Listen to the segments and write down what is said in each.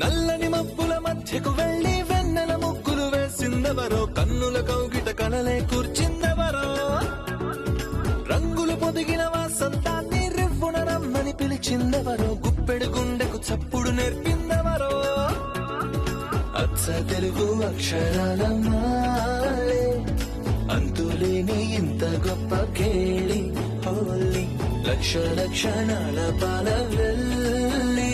నల్లని మబ్బుల మధ్యకు వెళ్లి వెన్నెల ముగ్గులు వేసిందెవరో, కన్నుల కౌగిట కలలే కూర్చిందెవరో, రంగులు పొదిగిన వాసంతాన్ని రివ్వున రమ్మని పిలిచిందెవరో, గుప్పెడు గుండెకు చప్పుడు నేర్పిందెవరో, అచ్చ తెలుగు అక్షరాల మాలే అంతులేని ఇంత గొప్ప కేళి హోలీ, లక్ష లక్షణాల పాల వెళ్ళి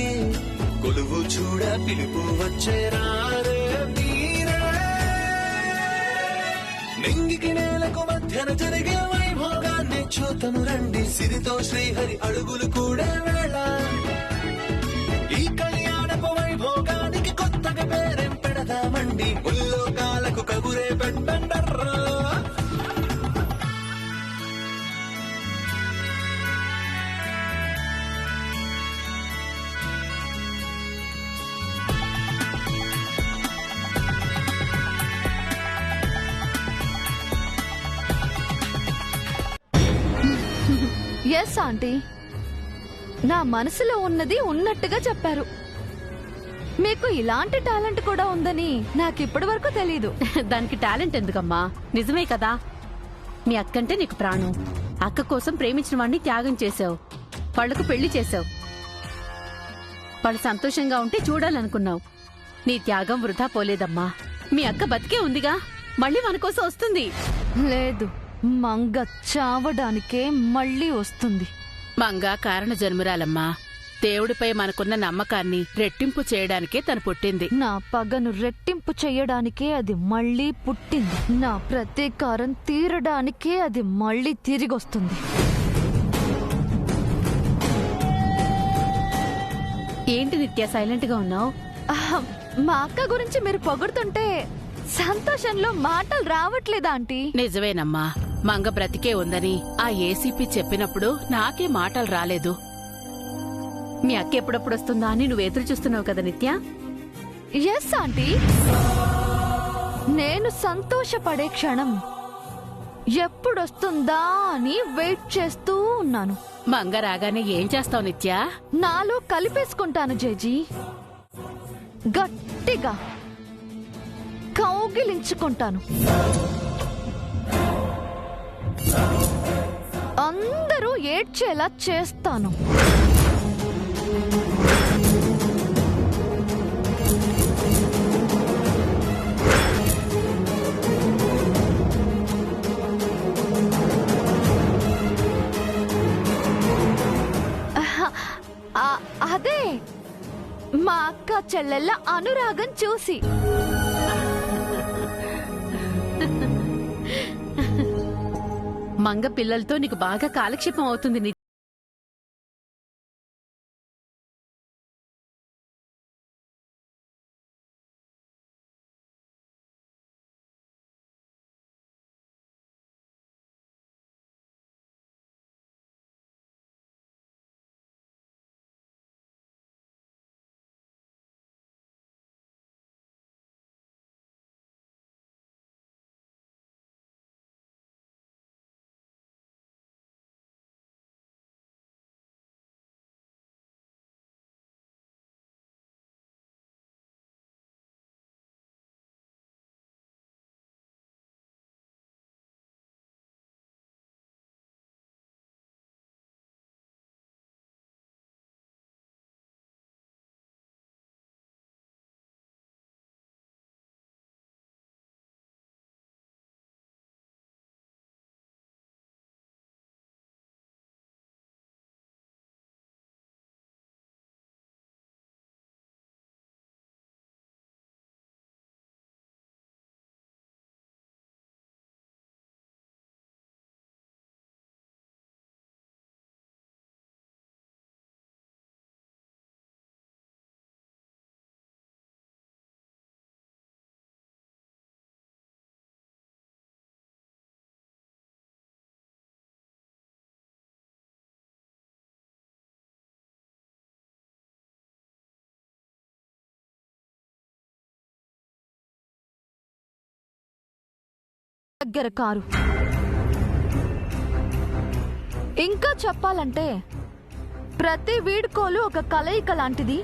కొలువు చూడ పిలుపు వచ్చేరారే మీరే, నింగికి నేలకు మధ్యన జరిగే వైభోగాన్ని చూతము రండి, సిరితో శ్రీహరి అడుగులు కూడా వేళ, ఈ కళ్యాణపు వైభోగానికి కొత్తగా పేరేం పెడదామండి, ముల్లోకాలకు కబురే పెట్టండర్రా. ఎస్ ఆంటీ, నా మనసులో ఉన్నది ఉన్నట్టుగా చెప్పారు. మీకు ఇలాంటి టాలెంట్ కూడా ఉందని నాకిప్పటి వరకు తెలీదు. దానికి టాలెంట్ ఎందుకమ్మా, నిజమే కదా. మీ అక్కంటే నీకు ప్రాణం. అక్క కోసం ప్రేమించిన వాడిని త్యాగం చేశావు, వాళ్లకు పెళ్లి చేశావు, వాళ్ళు సంతోషంగా ఉంటే చూడాలనుకున్నావు. నీ త్యాగం వృధా పోలేదమ్మా. మీ అక్క బతికే ఉందిగా, మళ్ళీ మన కోసం వస్తుంది. లేదు, మంగ చావడానికే మళ్ళీ వస్తుంది. మంగ కారణ జన్మురాలమ్మా. దేవుడిపై మనకున్న నమ్మకాన్ని రెట్టింపు చేయడానికే తను పుట్టింది. నా పగను రెట్టింపు చెయ్యడానికే అది మళ్ళీ పుట్టింది. నా ప్రతీకారం తీరడానికే అది మళ్ళీ తిరిగొస్తుంది. ఏంటి నిత్య సైలెంట్ గా ఉన్నావు? మా అక్క గురించి మీరు పొగుడుతుంటే సంతోషంలో మాటలు రావట్లేదా ఆంటీ? నిజమేనమ్మా, మంగ బ్రతికే ఉందని ఆ ఏసీపీ చెప్పినప్పుడు నాకే మాటలు రాలేదు. మీ అక్క ఎప్పుడప్పుడు వస్తుందా అని నువ్వు ఎదురు చూస్తున్నావు కదా నిత్య? ఎస్ ఆంటీ, నేను సంతోషపడే క్షణం ఎప్పుడొస్తుందా అని వెయిట్ చేస్తూ ఉన్నాను. మంగ రాగానే ఏం చేస్తావు నిత్య? నాలో కలిపేసుకుంటాను జేజీ, గట్టిగా కౌగిలించుకుంటాను, అందరూ ఏడ్చేలా చేస్తాను. అదే మా అక్క చెల్లెళ్ళ అనురాగం చూసి. మంగ పిల్లలతో నీకు బాగా కాలక్షేపం అవుతుంది నిత్య. దగ్గర కారు. ఇంకా చెప్పాలంటే ప్రతి వీడ్కోలు ఒక కలయిక లాంటిది.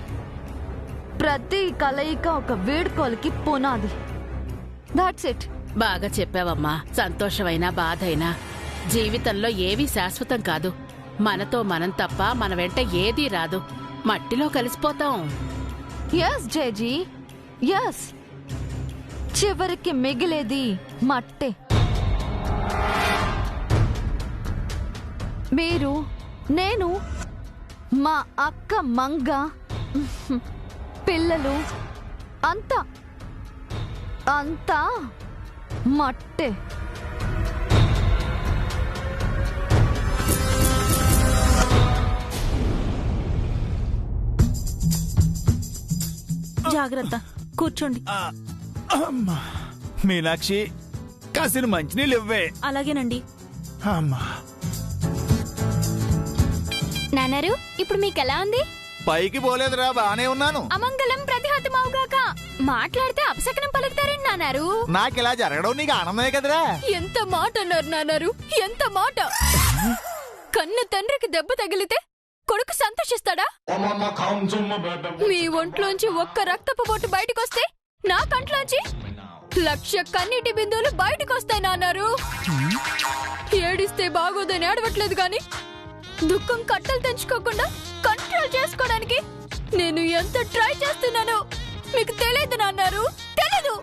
ప్రతి కలయిక ఒక వేడుకోలకి పునాది. That's it. బాగా చెప్పావమ్మా. సంతోషమైనా బాధైనా జీవితంలో ఏవీ శాశ్వతం కాదు. మనతో మనం తప్ప మన వెంట ఏదీ రాదు. మట్టిలో కలిసిపోతాం. Yes JG, yes. చివరికి మిగిలేది మట్టే. మీరు, నేను, మా అక్క మంగ, పిల్లలు అంతా అంతా మట్టే. జాగ్రత్త, కూర్చోండి. అమ్మా మీనాక్షి, కాసిన మంచినీళ్ళు ఇవ్వే. అలాగేనండి. అమ్మా నాన్నరు, ఇప్పుడు మీకెలా ఉంది? పైకి పోలేదురా, బానే ఉన్నాను. అమంగళం ప్రతిహతమవుగాక. మాట్లాడితే అపశకనం పలుకుతారండి నాన్నారు. నాకిలా జరగడం నీకు ఆనందమే కదరా. ఎంత మాట అన్నారు నాన్నారు, ఎంత మాట. కన్న తండ్రికి దెబ్బ తగిలితే కొడుకు సంతోషిస్తాడా? మీ ఒంట్లోంచి ఒక్క రక్తపు బొట్టు బయటకొస్తే నా కంట్లోంచి 1,00,000 కన్నీటి బిందువులు బయటకొస్తాయి నాన్నారు. ఏడిస్తే బాగోదని ఏడవట్లేదు గాని దుఃఖం కట్టలు తెంచుకోకుండా కంట్రోల్ చేసుకోవడానికి నేను ఎంత ట్రై చేస్తున్నాను మీకు తెలియదు నాన్నారు, తెలీదు.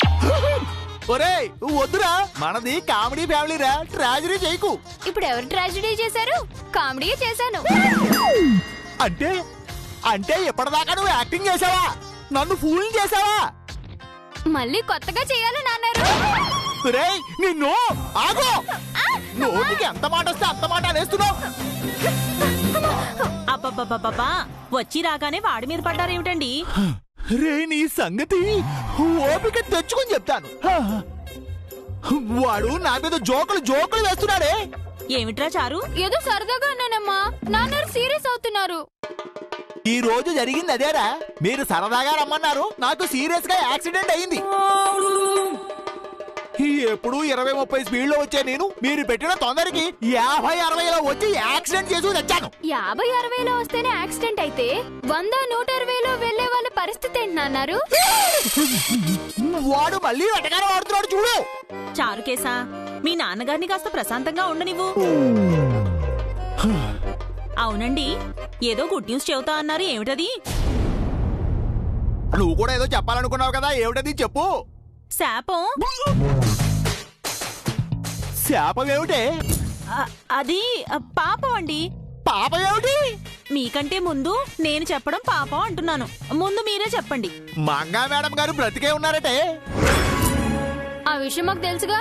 ఒరేయ్ వద్దురా, మనది కామెడీ ఫ్యామిలీరా, ట్రాజడీ చేయకు. ఇప్పుడు ఎవరు ట్రాజడీ చేశారు? కామెడీ చేశాను. అంటే అంటే ఎప్పటిదాకా నువ్వు యాక్టింగ్ చేసావా? నన్ను ఫూల్ చేసావా? మళ్ళీ కొత్తగా చేయాలి నాన్నారు. ఒరేయ్ నిన్ను ఆగు. నోటికి ఎంత మాట వస్తే అంత మాట అనేస్తున్నావు. అబ్బబ్బబ్బబ్బా, వచ్చి రాగానే వాడి మీద పడ్డారేమిటండి? రే నీ సంగతి ఓపిక తెచ్చుకొని చెప్తాను. వాడు నా మీద జోకులు వేస్తున్నాడే. ఏమిట్రా చారు? ఏదో సరదాగా అన్నానమ్మా. నాన్నారు సీరియస్ అవుతున్నారు. ఈ రోజు జరిగింది అదేరా. మీరు సరదాగా రమ్మన్నారు, నాకు సీరియస్ గా యాక్సిడెంట్ అయింది. ఎప్పుడు 20-30 స్పీడ్ లో వచ్చే నేను మీరు పెట్టిన తొందరకి 50-60లో వచ్చి యాక్సిడెంట్ చేసి తెచ్చాను. 50-60లో వస్తేనే యాక్సిడెంట్ అయితే 100-120లో వెళ్లే వాళ్ళ పరిస్థితి ఏంటి నాన్నారు? వాడు మళ్ళీ వెటకారం ఆడుతున్నాడు చూడు. చారు కేసా, మీ నాన్నగారిని కాస్త ప్రశాంతంగా ఉండనివ్వు. అవునండి, ఏదో గుడ్ న్యూస్ చెబుతా అన్నారు, ఏమిటది? నువ్వు కూడా ఏదో చెప్పాలనుకున్నావు కదా, ఏమిటది చెప్పు. శాపం. శాపం ఏమిటే? అది పాపం అండి. పాపం ఏమిటి? మీకంటే ముందు నేను చెప్పడం పాపం అంటున్నాను. ముందు మీరే చెప్పండి. మంగా మేడం గారు బ్రతికే ఉన్నారటే. ఆ విషయం మాకు తెలుసుగా.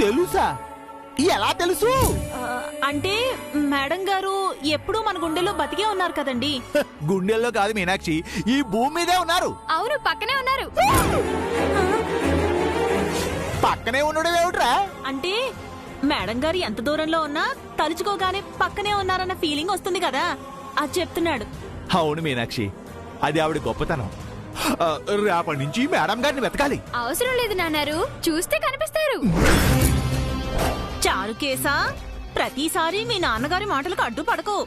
తెలుసా? ఎలా తెలుసు? అంటే మేడం గారు ఎప్పుడూ మన గుండెల్లో బతికే ఉన్నారు కదండి. గుండెల్లో కాదు మీనాక్షి, ఈ భూమి మీదే ఉన్నారు. అవును, పక్కనే ఉన్నారు. పక్కనే ఉండడం ఏమిట్రా? అంటే మేడం గారు ఎంత దూరంలో ఉన్నా తలుచుకోగానే పక్కనే ఉన్నారన్న ఫీలింగ్ వస్తుంది కదా, అది చెప్తున్నాడు. అవును మీనాక్షి, అది ఆవిడ గొప్పతనం. రేపటి నుంచి మేడం గారిని వెతకాలి. అవసరం లేదు నాన్నారు, చూస్తే కనిపిస్తారు. చారు కేసా, ప్రతిసారి మీ నాన్నగారి మాటలకు అడ్డుపడకు.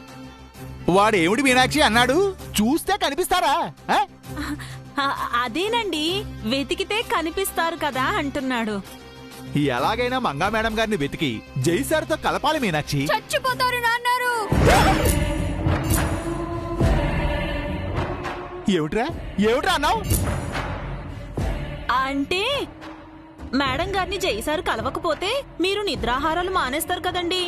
వాడేమిటి మీనాక్షి అన్నాడు? చూస్తే కనిపిస్తారా? అదేనండి, వెతికితే కనిపిస్తారు కదా అంటున్నాడు. ఎలాగైనా మంగా మేడం గారిని వెతికి జైసార్తో కలపాలి మీనాక్షి. చచ్చిపోతారు నాన్నారు. ఏమిట్రా అన్నావు? అంటే మేడం గారిని జైసారు కలవకపోతే మీరు నిద్రాహారాలు మానేస్తారు కదండి,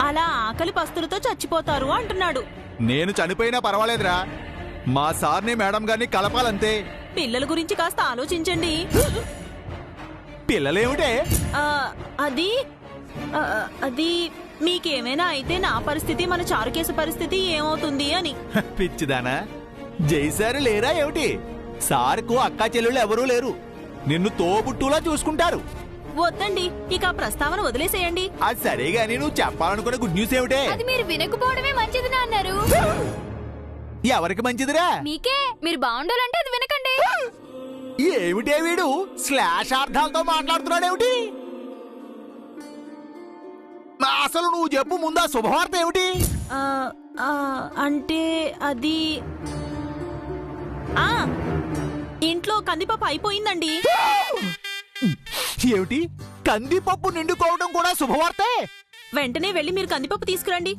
అలా ఆకలి పస్తులతో చచ్చిపోతారు అంటున్నాడు. నేను చనిపోయినా పర్వాలేదురా, మా సార్ని మేడం గారిని కలపాలంతే. పిల్లల గురించి కాస్త ఆలోచించండి. పిల్లలేమిటే? అది అది మీకేమైనా అయితే నా పరిస్థితి, మన చారుకేసు పరిస్థితి ఏమవుతుంది అని. పిచ్చిదానా, జైసారు లేరా ఏమిటి? సార్కు అక్కా చెల్లెళ్ళు ఎవరూ లేరు, నిన్ను తోబుట్టులా చూసుకుంటారు. వద్దండి, ఇక ఆ ప్రస్తావన వదిలేసేయండి. అది సరే గాని నువ్వు చెప్పాలనుకున్న గుడ్ న్యూస్ ఏమిటే? అది మీరు వినకపోవడమే మంచిది నాన్నారు. ఎవరికి మంచిదిరా? మీకే. మీరు బాగుండాలంటే అది వినకండి. ఏమిటే వీడు స్లాష్ అర్థాలతో మాట్లాడుతున్నాడేమిటి? అసలు నువ్వు చెప్పు ముందా శుభవార్త ఏమిటి? అంటే అది ఆ ఇంట్లో కందిపప్పు అయిపోయిందండి. ఏమిటి, కందిపప్పు నిండుకోవడం కూడా శుభవార్తే? వెంటనే వెళ్ళి మీరు కందిపప్పు తీసుకురండి.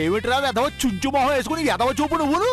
ఏమిట్రా వెధవ చుంచు మొహం వేసుకుని ఎదవ చూపు నువ్వును?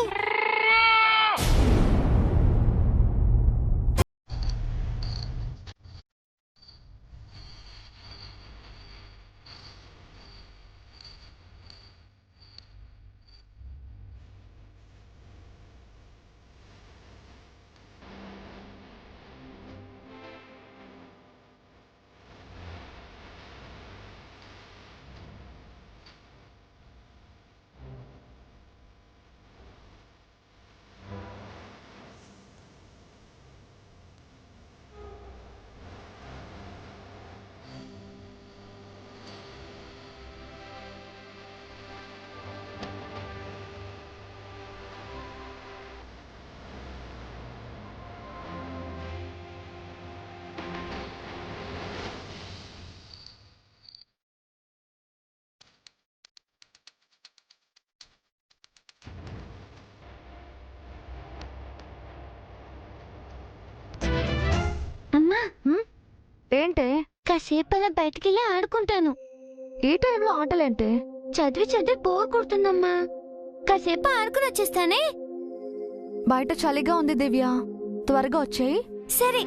అమ్మా, ఏంటే? కాసేపు అలా బయటికెళ్ళి ఆడుకుంటాను. ఈ టైంలో ఆటలేంటే? చదివి చదివి బోర్ కొడుతుందమ్మా. కాసేపు ఆడుకుని వచ్చేస్తానే. బయట చలిగా ఉంది దివ్య, త్వరగా వచ్చేయి. సరే.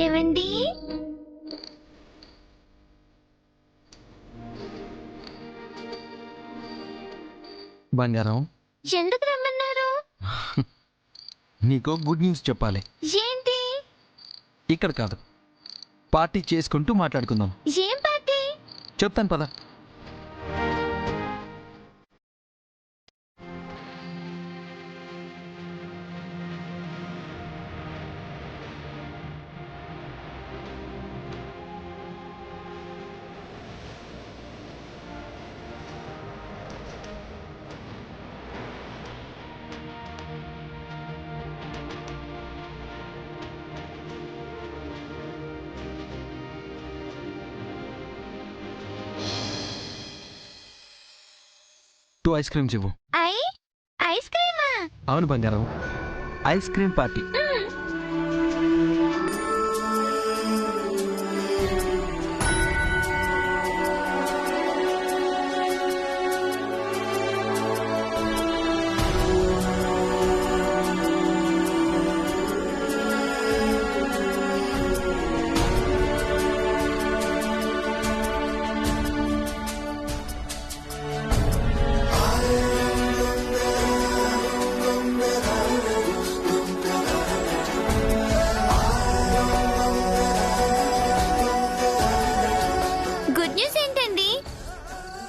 ఏమండి? బంగారం, ఎందుకు రమ్మన్నారు? నీకో గుడ్ న్యూస్ చెప్పాలి. ఏంటి? ఇక్కడ కాదు, పార్టీ చేసుకుంటూ మాట్లాడుకుందాం. ఏం పార్టీ? చెప్తాను పద. టూ ఐస్ క్రీమ్స్ ఇవ్వు. ఐస్ క్రీమా? అవును బంగారం, ఐస్ క్రీమ్ పార్టీ.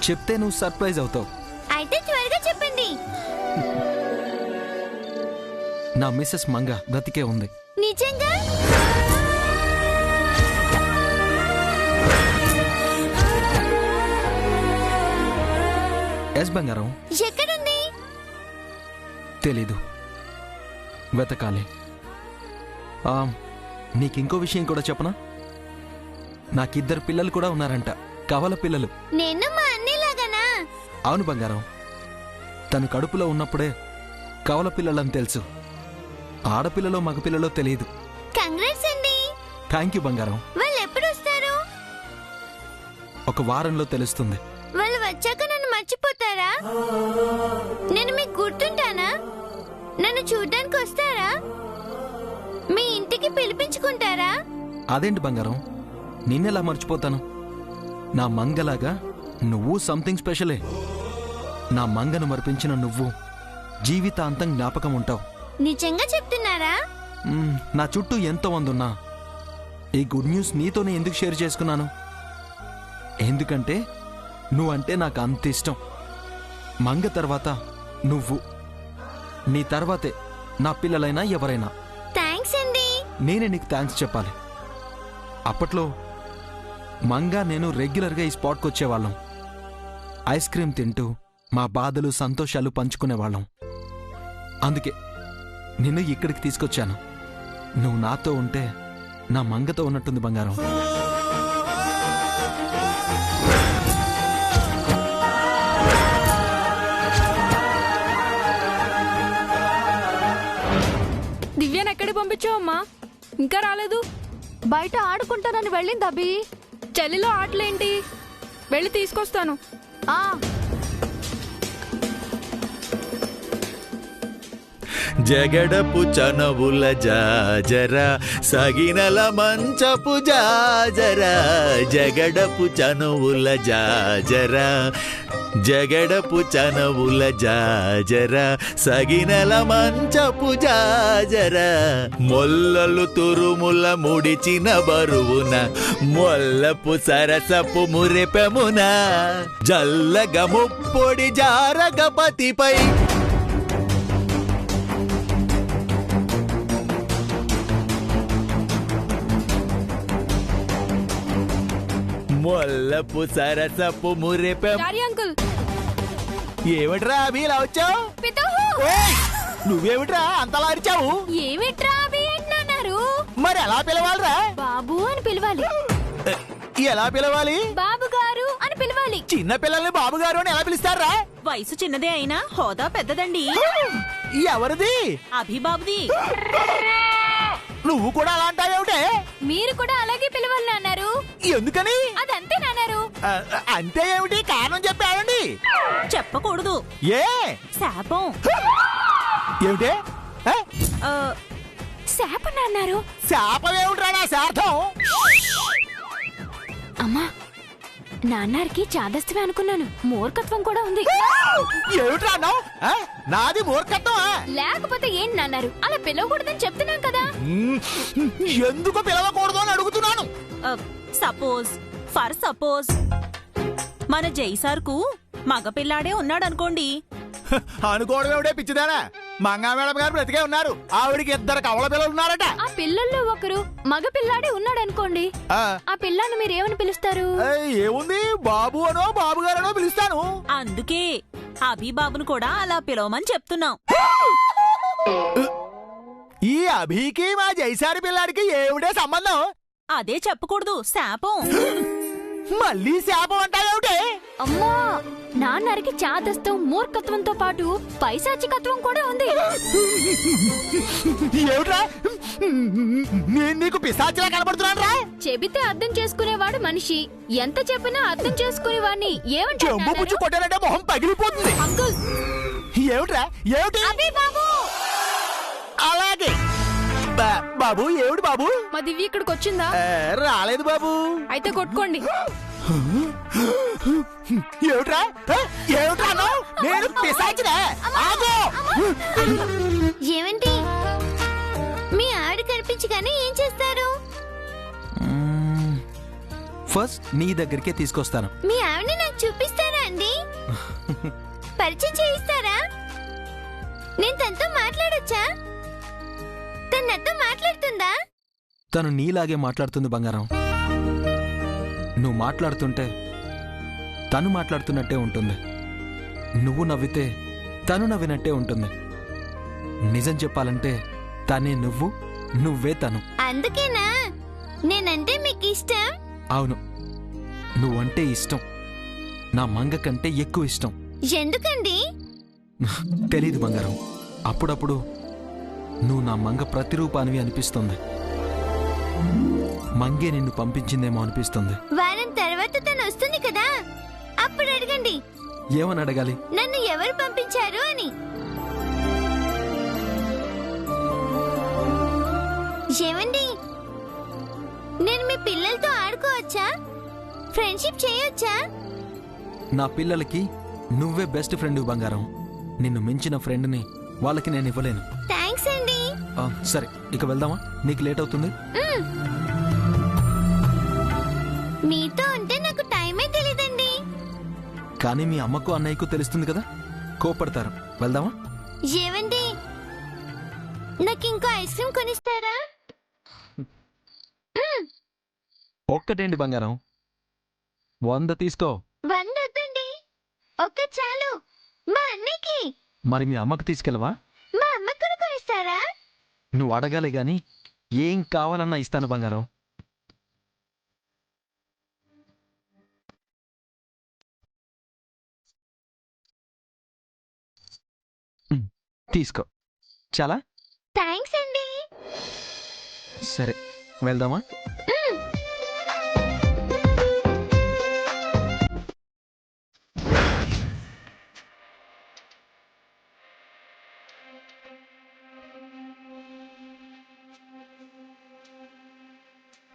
చెప్తే నువ్వు సర్ప్రైజ్ అవుతావు. అయితే త్వరగా చెప్పండి. నా మిస్సెస్ మంగ బ్రతికే ఉంది. నిజంగా? ఎస్ బంగారం. ఎక్కడుంది? తెలీదు, వెతకాలి. నీకింకో విషయం కూడా చెప్పనా? నాకిద్దరు పిల్లలు కూడా ఉన్నారంట, కవల పిల్లలు. నేను మా అన్నయ్యలాగానా? అవును బంగారం, తను కడుపులో ఉన్నప్పుడే కవల పిల్లలని తెలుసు. ఆడపిల్లలో మగపిల్లలో తెలియదు. కంగ్రాట్స్ అండి. థ్యాంక్ యూ బంగారం. వాళ్ళు ఎప్పుడు వస్తారు? ఒక వారంలో తెలుస్తుంది. వాళ్ళు వచ్చాక నన్ను మర్చిపోతారా? నేను మీకు గుర్తుంటానా? నన్ను చూడ్డానికి వస్తారా? మీ ఇంటికి పిలిపించుకుంటారా? అదేంటి బంగారం, నిన్నెలా మర్చిపోతాను? నా మంగలాగా నువ్వు సంథింగ్ స్పెషలే. నా మంగను మరిపించిన నువ్వు జీవితాంతం జ్ఞాపకం ఉంటావు. నిజంగా చెప్తున్నారా? నా చుట్టూ ఎంతో మంది ఉన్నా ఈ గుడ్ న్యూస్ నీతోనే ఎందుకు షేర్ చేసుకున్నాను? ఎందుకంటే నువ్వంటే నాకు అంత ఇష్టం. మంగ తర్వాత నువ్వు, నీ తర్వాతే నా పిల్లలైనా ఎవరైనా. థ్యాంక్స్ అండి. నేనే నీకు థ్యాంక్స్ చెప్పాలి. అప్పట్లో మంగ నేను రెగ్యులర్గా ఈ స్పాట్కి వచ్చేవాళ్ళం. ఐస్ క్రీమ్ తింటూ మా బాధలు సంతోషాలు పంచుకునేవాళ్ళం. అందుకే నిన్ను ఇక్కడికి తీసుకొచ్చాను. నువ్వు నాతో ఉంటే నా మంగతో ఉన్నట్టుంది బంగారం. దివ్యాని ఎక్కడికి పంపించావు అమ్మా? ఇంకా రాలేదు. బయట ఆడుకుంటానని వెళ్ళింది అభి. చలిలో ఆటలేంటి? వెళ్ళి తీసుకొస్తాను. ఆ జగడపు చనవుల జాజర సగినల మంచపు జాజర జగడపు చనువుల జాజర జగడపు చనవుల జాజర సగినల మంచపు జాజర మొల్లలు తురుముల ముడిచిన బరువున మొల్లపు సరసపు మురిపెమున జల్లగ ముప్పొడి జారగపతిపై మొల్లపు సరసపు మురిపెం. అంకుల్ ఏమిట్రా అభి ఇలా వచ్చావు? నువ్వేమిట్రా అంతలా అరిచావు? ఏమిట్రా అవి అంటున్నారు? మరి ఎలా పిలవాలిరా? బాబు అని పిలవాలి. ఎలా పిలవాలి? బాబు గారు అని పిలవాలి. చిన్న పిల్లల్ని బాబుగారు అని ఎలా పిలుస్తారా? వయసు చిన్నదే అయినా హోదా పెద్దదండి. ఎవరిది? అభిబాబుది. నువ్వు కూడా అలా అంటావేమిటే? మీరు కూడా అలాగే పిలవాలి నాన్నారు. ఎందుకని? అదంతే నాన్నారు. అంతే ఏమిటి? కారణం చెప్పాడండి. చెప్పకూడదు. ఏ శాపం. ఏమిటే? శాపం నాన్నారు. శాపం ఏమిట్రా నా శార్థం? అమ్మా, నాన్నారికి చాదస్తమే అనుకున్నాను. మూర్ఖత్వం కూడా ఉంది. ఏమిట్రా అన్నావు? నాది మూర్ఖత్వం. లేకపోతే ఏంటి నాన్నారు? అలా పిలవకూడదని చెప్తున్నాం కదా. ఎందుకు పిలవకూడదు అని అడుగుతున్నాను. ఫర్ సపోజ్ మన జైసార్కు మగపిల్లాడే ఉన్నాడనుకోండి. అనుకోవడం ఏమిటే పిచ్చిదానా? మంగా మేడం గారు బ్రతికే ఉన్నారు. ఆవిడికి 2 కవల పిల్లలు ఉన్నారట. ఆ పిల్లల్లో ఒకరు మగ పిల్లాడే ఉన్నాడనుకోండి. ఆ పిల్లాన్ని మీరు ఏమని పిలుస్తారు? ఏముంది, బాబు అనో బాబు గారనో పిలుస్తాను. అందుకే అభిబాబును కూడా అలా పిలవమని చెప్తున్నాం. ఈ అభికి మా జైసారి పిల్లాడికి ఏమిటే సంబంధం? అదే చెప్పకూడదు, శాపం. మళ్ళీ శాపం అంటావేమిటే? అమ్మా, నాన్నరికి చాదస్తం మూర్ఖత్వంతో పాటు పైశాచికత్వం కూడా ఉంది. ఏమిట్రా, నేను నీకు పిశాచిలా కనబడుతున్నాను రా? చెబితే అర్థం చేసుకునేవాడు మనిషి. ఎంత చెప్పినా అర్థం చేసుకునేవాడిని చెంబు ఏమంటారు? పుచ్చు కొట్టానంటే మొహం పగిలిపోతుంది. అంకుల్, ఏమిట్రా? ఏమిటి? అభి బాబు. అలాగే బాబు. ఏమిటి బాబు? మా దివ్య ఇక్కడికి వచ్చిందా? రాలేదు బాబు. అయితే కొట్టుకోండి. ఏమిట్రా? ఏమిట్రా అన్నావు? నేను పిశాచినా? ఆగు! ఏమండి, మీ ఆవిడ కనిపించగానే ఏం చేస్తారు? ఫస్ట్ నీ దగ్గరికే తీసుకొస్తాను. మీ ఆవిడని నాకు చూపిస్తారా అండి? పరిచయం చేయిస్తారా? నేను తనతో మాట్లాడొచ్చా? తను నాతో మాట్లాడుతుందా? తను నీలాగే మాట్లాడుతుంది బంగారం. నువ్వు మాట్లాడుతుంటే తను మాట్లాడుతున్నట్టే ఉంటుంది. నువ్వు నవ్వితే తను నవ్వినట్టే ఉంటుంది. నిజం చెప్పాలంటే తనే నువ్వు, నువ్వే తను. అందుకేనా నేనంటే మీకు ఇష్టం? అవును, నువ్వంటే ఇష్టం. నా మంగ కంటే ఎక్కువ ఇష్టం. ఎందుకండి? తెలీదు బంగారం. అప్పుడప్పుడు నువ్వు నా మంగ ప్రతిరూపానివి అనిపిస్తుంది. మంగే నిన్ను పంపించిందేమో అనిపిస్తుంది. వారం తర్వాత తను వస్తుంది కదా, అప్పుడు అడగండి ఏమని అడగాలి? నన్ను ఎవరు పంపించారు అని. ఏమండి, నేను మీ పిల్లలతో ఆడుకోవచ్చా? ఫ్రెండ్షిప్ చేయొచ్చా? నా పిల్లలకి నువ్వే బెస్ట్ ఫ్రెండ్ బంగారం. నిన్ను మించిన ఫ్రెండ్ని వాళ్ళకి నేను ఇవ్వలేను. థ్యాంక్స్ అండి. సరే, ఇక వెళ్దామా? నీకు లేట్ అవుతుంది. మీతో ఉంటే నాకు టైమే తెలీదండి. కానీ మీ అమ్మకు అన్నయ్యకు తెలుస్తుంది కదా, కోపడతారు. వెళ్దామా? ఏవండి, నాకు ఇంకో ఐస్ క్రీమ్ కొనిస్తారా? ఒక్కటేంటి బంగారం, 100 తీసుకో. 100 వద్దండి, ఒక్క చాలు. మా అన్నయ్యకి. మరి మీ అమ్మకు తీసుకెళ్ళవా? మా అమ్మకు కూడా కొనిస్తారా? నువ్వు అడగాలి గాని ఏం కావాలన్నా ఇస్తాను బంగారం. తీసుకో. చాలా థ్యాంక్స్ అండి. సరే, వెళ్దామా?